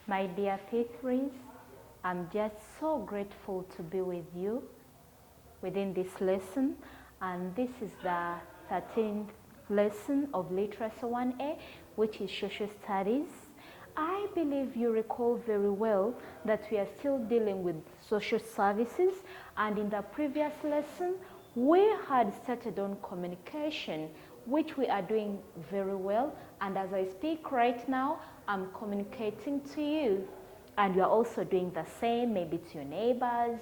My dear P3s, I'm just so grateful to be with you within this lesson, and this is the 13th lesson of Literacy 1A, which is Social Studies. I believe you recall very well that we are still dealing with social services, and in the previous lesson, we had started on communication, which we are doing very well, and as I speak right now, I'm communicating to you, and you're also doing the same, maybe to your neighbors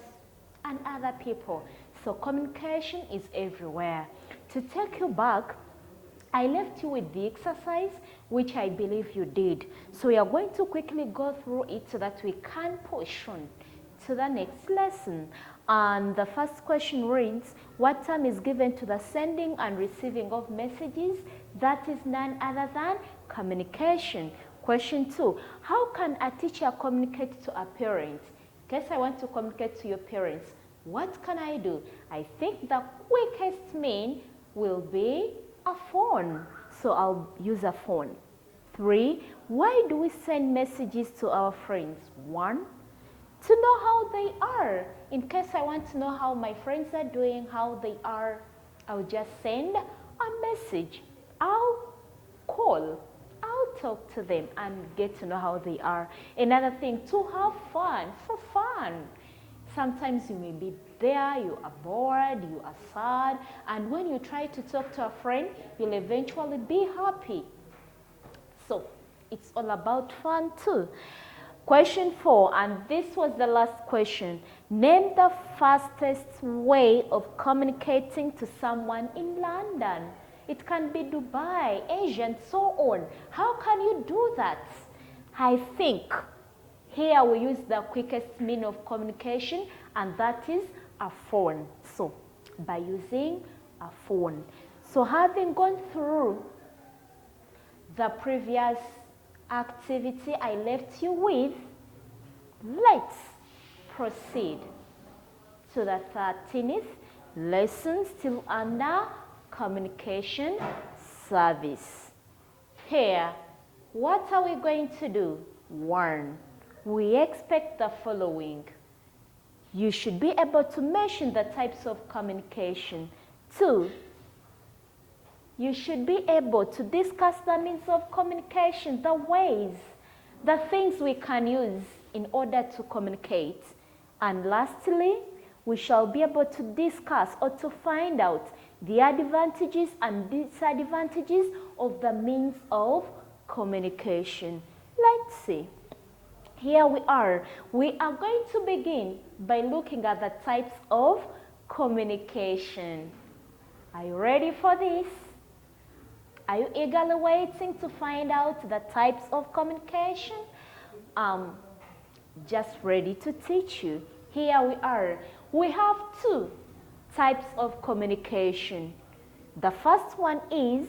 and other people. So communication is everywhere. To take you back, I left you with the exercise, which I believe you did. So we are going to quickly go through it so that we can push on to the next lesson. And the first question reads, what term is given to the sending and receiving of messages? That is none other than communication. Question 2, how can a teacher communicate to a parent? In case I want to communicate to your parents, what can I do? I think the quickest mean will be a phone. So I'll use a phone. 3, why do we send messages to our friends? 1, to know how they are. In case I want to know how my friends are doing, how they are, I'll just send a message. I'll call. I'll talk to them and get to know how they are. Another thing, to have fun, for fun. Sometimes you may be there, you are bored, you are sad, and when you try to talk to a friend, you'll eventually be happy. So it's all about fun too. Question 4, and this was the last question. Name the fastest way of communicating to someone in London. It can be Dubai, Asia, and so on. How can you do that? I think here we use the quickest mean of communication, and that is a phone. So by using a phone. So having gone through the previous activity I left you with, let's proceed to the 13th lesson, still under communication service. Here, what are we going to do? 1, we expect the following. You should be able to mention the types of communication. 2, you should be able to discuss the means of communication, the ways, the things we can use in order to communicate. And lastly, we shall be able to discuss or to find out the advantages and disadvantages of the means of communication. Let's see. Here we are. We are going to begin by looking at the types of communication. Are you ready for this? Are you eagerly waiting to find out the types of communication? Just ready to teach you. Here we are. We have 2 types of communication. The first one is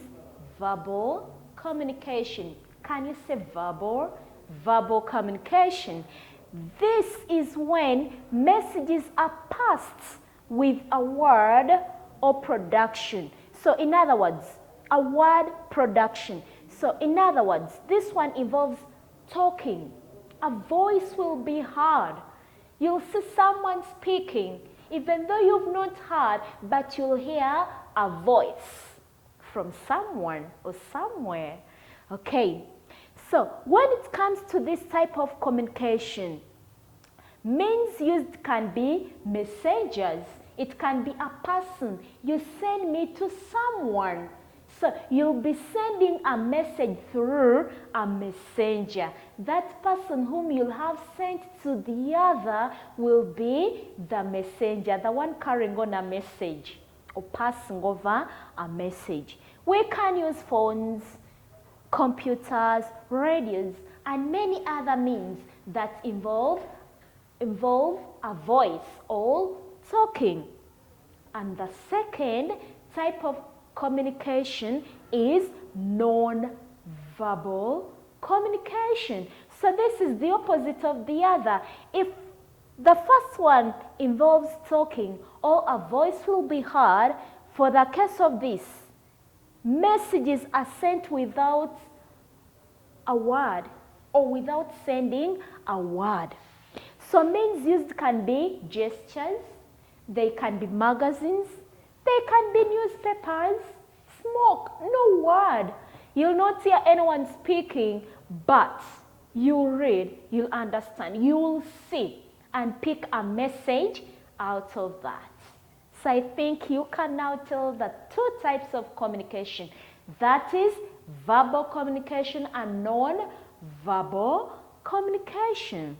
verbal communication. Can you say verbal? Verbal communication. This is when messages are passed with a word or production. So in other words, a word production. So in other words, this one involves talking. A voice will be heard. You'll see someone speaking, even though you've not heard, but you'll hear a voice from someone or somewhere. Okay, so when it comes to this type of communication, means used can be messengers. It can be a person. You send me to someone. So you'll be sending a message through a messenger. That person whom you'll have sent to the other will be the messenger, the one carrying on a message or passing over a message. We can use phones, computers, radios, and many other means that involve a voice or talking. And the second type of communication is non-verbal communication. So this is the opposite of the other. If the first one involves talking or a voice will be heard, for the case of this, messages are sent without a word. or without sending a word. So means used can be gestures, they can be magazines, they can be newspapers, smoke, no word. You'll not hear anyone speaking, but you'll read, you'll understand, you'll see and pick a message out of that. So I think you can now tell the two types of communication. That is verbal communication and non-verbal communication.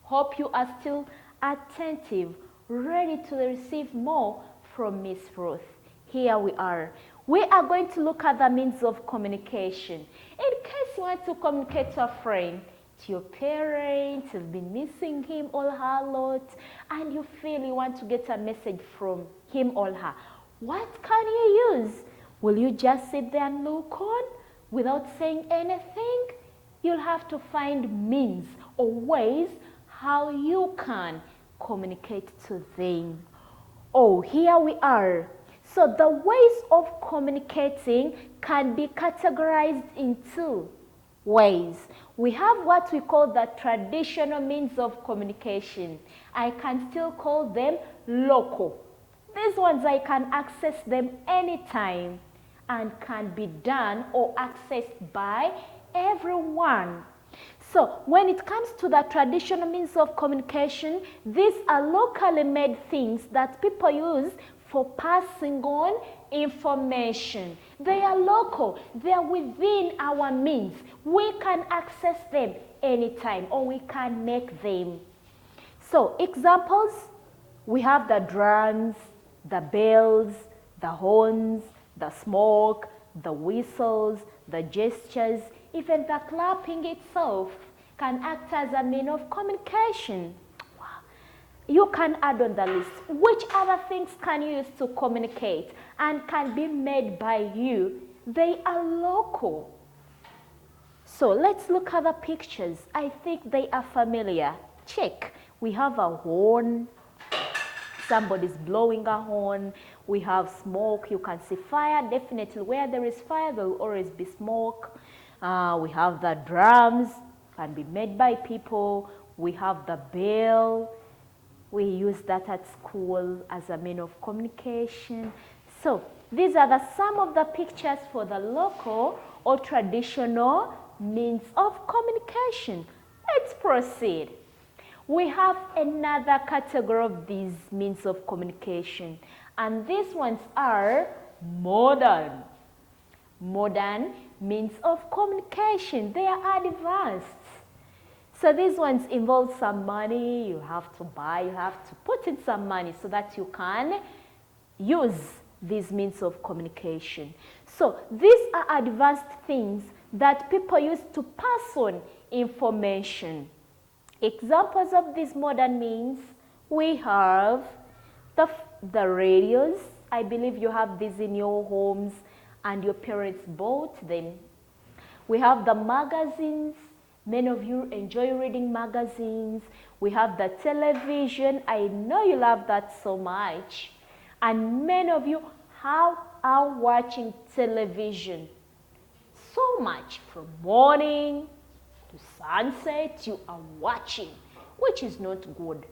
Hope you are still attentive, ready to receive more from Miss Ruth. Here we are. We are going to look at the means of communication. In case you want to communicate to a friend, to your parents, you've been missing him or her a lot, and you feel you want to get a message from him or her, what can you use? Will you just sit there and look on without saying anything? You'll have to find means or ways how you can communicate to them. Oh, here we are. So the ways of communicating can be categorized in two ways. We have what we call the traditional means of communication. I can still call them local. These ones I can access them anytime and can be done or accessed by everyone. So when it comes to the traditional means of communication, these are locally made things that people use for passing on information. They are local, they are within our means. We can access them anytime or we can make them. So examples, we have the drums, the bells, the horns, the smoke, the whistles, the gestures, even the clapping itself can act as a means of communication. You can add on the list. Which other things can you use to communicate and can be made by you? They are local. So let's look at the pictures. I think they are familiar. Check. We have a horn. Somebody's blowing a horn. We have smoke. You can see fire. Definitely where there is fire, there will always be smoke. We have the drums. Can be made by people. We have the bell. We use that at school as a means of communication. So these are some of the pictures for the local or traditional means of communication. Let's proceed. We have another category of these means of communication, and these ones are modern. Modern means of communication. They are advanced. So these ones involve some money, you have to buy, you have to put in some money so that you can use these means of communication. So these are advanced things that people use to pass on information. Examples of these modern means, we have the radios. I believe you have these in your homes and your parents bought them. We have the magazines. Many of you enjoy reading magazines. We have the television. I know you love that so much. And many of you are watching television so much. From morning to sunset, you are watching, which is not good.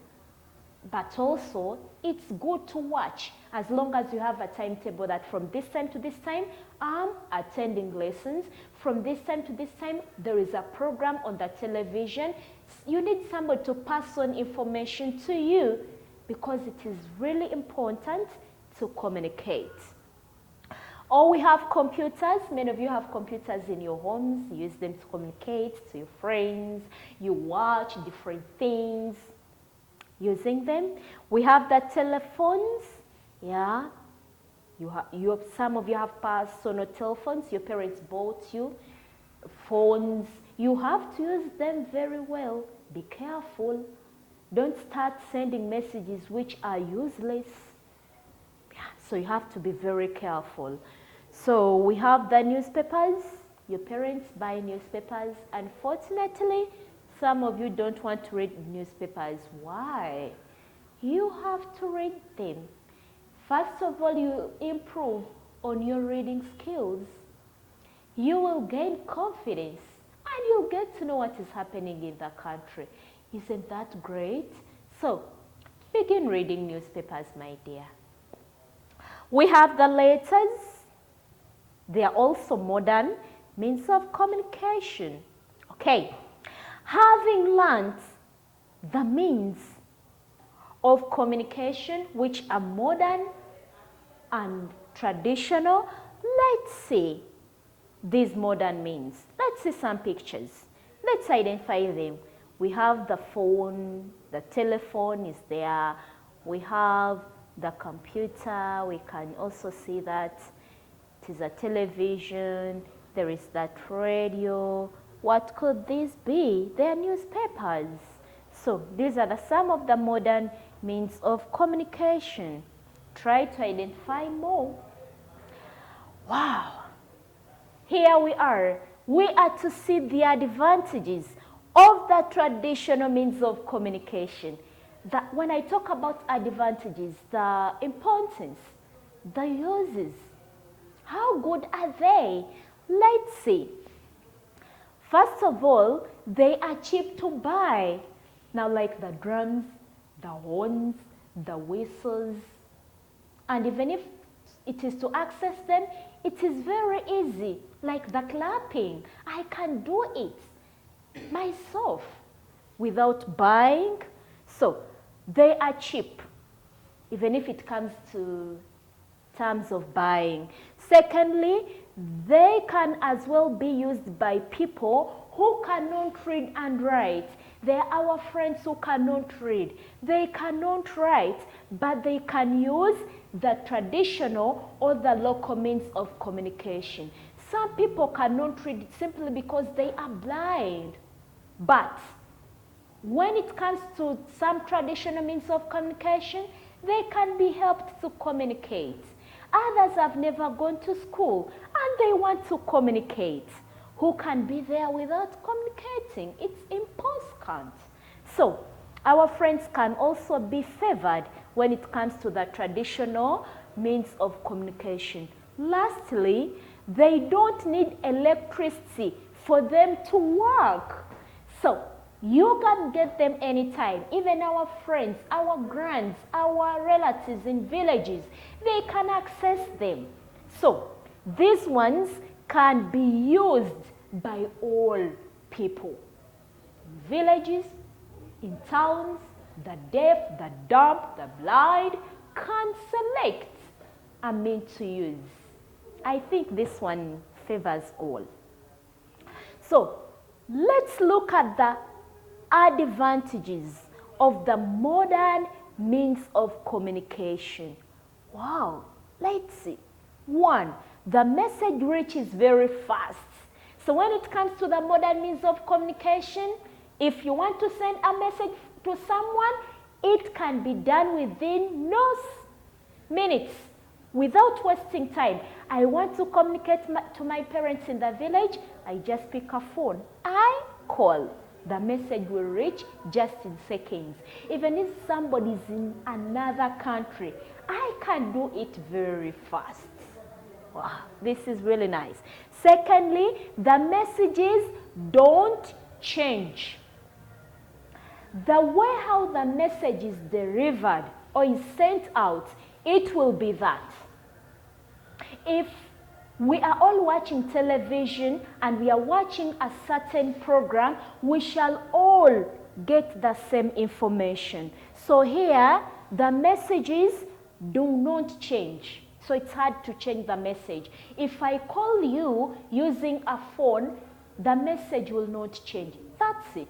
But also, it's good to watch as long as you have a timetable that from this time to this time, I'm attending lessons. From this time to this time, there is a program on the television. You need somebody to pass on information to you because it is really important to communicate. Or we have computers. Many of you have computers in your homes. You use them to communicate to your friends. You watch different things using them. We have the telephones. Yeah. Some of you have personal telephones. Your parents bought you phones. You have to use them very well. Be careful. Don't start sending messages which are useless. Yeah, so you have to be very careful. So we have the newspapers. Your parents buy newspapers. Unfortunately, some of you don't want to read newspapers. Why? You have to read them. First of all, you improve on your reading skills. You will gain confidence and you'll get to know what is happening in the country. Isn't that great? So, begin reading newspapers, my dear. We have the letters. They are also modern means of communication. Okay, having learned the means of communication which are modern and traditional, let's see these modern means. Let's see some pictures. Let's identify them. We have the phone, the telephone is there. We have the computer. We can also see that it is a television. There is that radio. What could this be? They are newspapers. So these are some of the modern means of communication. Try to identify more. Wow. Here we are. We are to see the advantages of the traditional means of communication. That when I talk about advantages, the importance, the uses, how good are they? Let's see. First of all, they are cheap to buy. Now, like the drums, the horns, the whistles, and even if it is to access them, it is very easy. Like the clapping, I can do it myself without buying. So they are cheap, even if it comes to terms of buying. Secondly, they can as well be used by people who cannot read and write. They are our friends who cannot read. They cannot write, but they can use the traditional or the local means of communication. Some people cannot read simply because they are blind. But when it comes to some traditional means of communication, they can be helped to communicate. Others have never gone to school and they want to communicate. Who can be there without communicating? It's impossible. So, our friends can also be favored when it comes to the traditional means of communication. Lastly, they don't need electricity for them to work. So, you can get them anytime. Even our friends, our grands, our relatives in villages, they can access them. So, these ones can be used by all people. In villages, in towns, the deaf, the dumb, the blind can select a means to use. I think this one favors all. So, let's look at the advantages of the modern means of communication. Wow, let's see. 1, the message reaches very fast. So when it comes to the modern means of communication, if you want to send a message to someone, it can be done within no minutes without wasting time. I want to communicate to my parents in the village, I just pick a phone. I call. The message will reach just in seconds. Even if somebody is in another country, I can do it very fast. Wow, this is really nice. Secondly, the messages don't change. The way how the message is delivered or is sent out, it will be that. If we are all watching television and we are watching a certain program, we shall all get the same information. So here, the messages do not change. So it's hard to change the message. If I call you using a phone, the message will not change. That's it.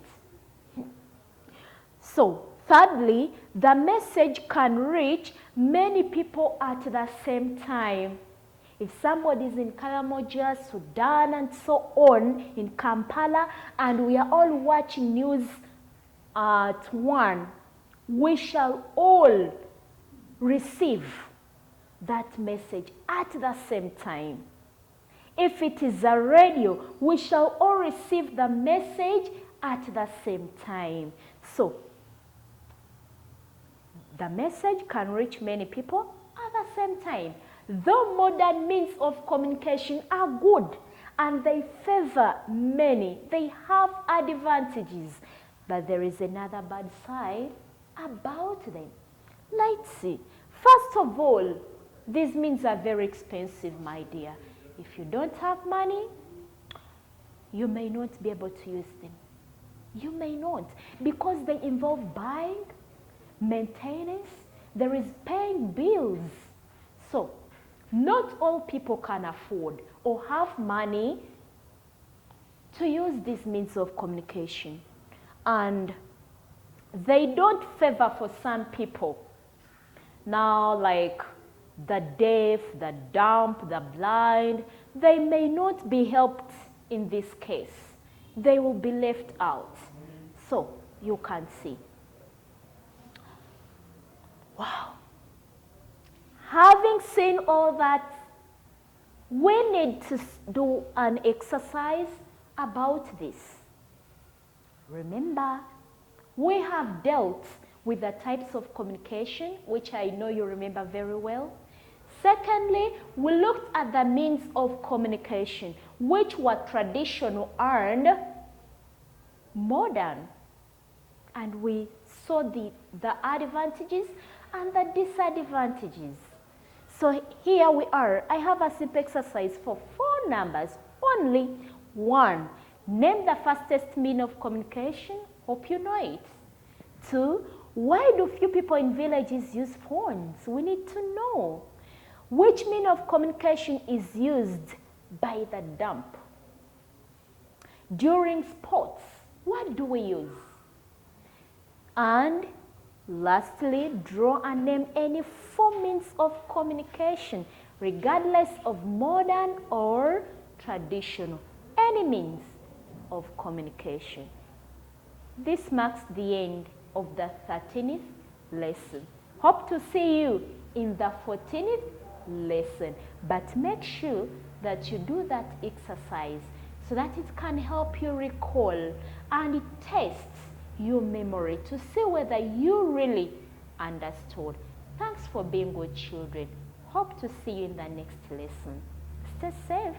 So, thirdly, the message can reach many people at the same time. If somebody is in Karamoja, Sudan, and so on, in Kampala, and we are all watching news at 1, we shall all receive that message at the same time. If it is a radio, we shall all receive the message at the same time. So, the message can reach many people at the same time. Though modern means of communication are good and they favor many. They have advantages, but there is another bad side about them. Let's see. First of all, these means are very expensive, my dear. If you don't have money, you may not be able to use them. You may not, because they involve buying, maintenance, there is paying bills. So, not all people can afford or have money to use these means of communication. And they don't favor for some people. Now, like the deaf, the dumb, the blind, they may not be helped in this case. They will be left out. So, you can see. Wow. Having seen all that, we need to do an exercise about this. Remember, we have dealt with the types of communication, which I know you remember very well. Secondly, we looked at the means of communication, which were traditional and modern. And we saw the advantages and the disadvantages. So here we are. I have a simple exercise for 4 numbers, only 1. Name the fastest mean of communication. Hope you know it. 2, why do few people in villages use phones? We need to know. Which mean of communication is used by the dumb? During sports, what do we use? And lastly, draw and name any 4 means of communication, regardless of modern or traditional, any means of communication. This marks the end of the 13th lesson. Hope to see you in the 14th lesson, but make sure that you do that exercise so that it can help you recall and it tests your memory to see whether you really understood. Thanks for being good children. Hope to see you in the next lesson. Stay safe.